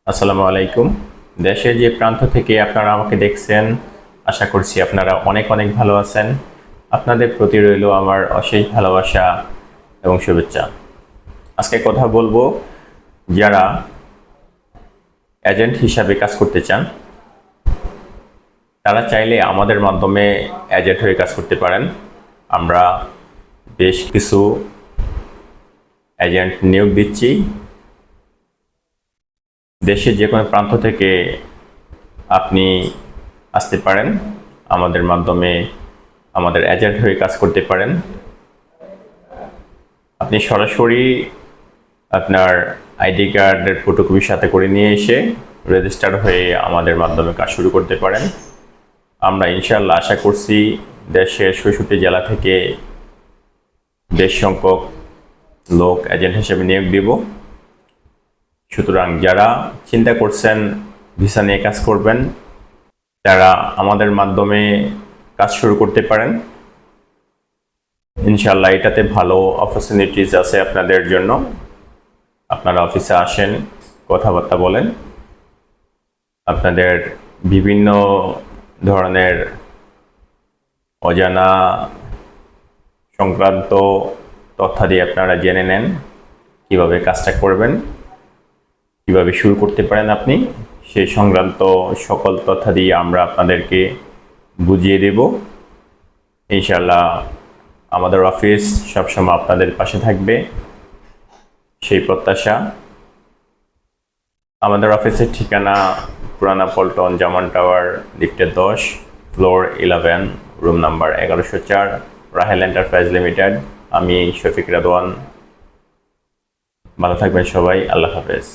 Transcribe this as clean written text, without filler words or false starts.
আসসালামু আলাইকুম। দেশের যে প্রান্ত থেকে আপনারা আমাকে দেখছেন, আশা করছি আপনারা অনেক অনেক ভালো আছেন। আপনাদের প্রতি রইল আমার অশেষ ভালোবাসা এবং শুভেচ্ছা। আজকে কথা বলবো যারা এজেন্ট হিসাবে কাজ করতে চান, তারা চাইলে আমাদের মাধ্যমে এজেন্ট হয়ে কাজ করতে পারেন। আমরা বেশ কিছু এজেন্ট নিয়োগ দিচ্ছি। দেশের যে কোনো প্রান্ত থেকে আপনি আসতে পারেন, আমাদের মাধ্যমে আমাদের এজেন্ট হয়ে কাজ করতে পারেন। আপনি সরাসরি আপনার আইডি কার্ডের ফটোকপি সাথে করে নিয়ে এসে রেজিস্টার হয়ে আমাদের মাধ্যমে কাজ শুরু করতে পারেন। আমরা ইনশাআল্লাহ আশা করছি দেশের ৬৬ জেলা থেকে বেশ সংখ্যক লোক এজেন্ট হিসেবে নিয়োগ দিব। সুতরাং যারা চিন্তা করছেন ভিসা নিয়ে কাজ করবেন, তারা আমাদের মাধ্যমে কাজ শুরু করতে পারেন। ইনশাআল্লাহ এটাতে ভালো অপরচুনিটিস আছে আপনাদের জন্য। আপনারা অফিসে আসেন, কথাবার্তা বলেন, আপনাদের বিভিন্ন ধরনের অজানা সংক্রান্ত তথ্যাদি আপনারা জেনে নেন, কিভাবে কাজটা করবেন, কিভাবে শুরু করতে পারেন আপনি, সেই সংক্রান্ত সকল তথ্যাদি আমরা আপনাদেরকে বুঝিয়ে দেব। ইনশাআল্লাহ আমাদের অফিস সবসময় আপনাদের পাশে থাকবে, সেই প্রত্যাশা। আমাদের অফিসের ঠিকানা পুরানা পল্টন, জামান টাওয়ার, লিফটের 10, floor 11, room number 1104, Rahel enterprise limited. আমি শফিক রাদওয়ান। ভালো থাকবেন সবাই। আল্লাহ হাফেজ।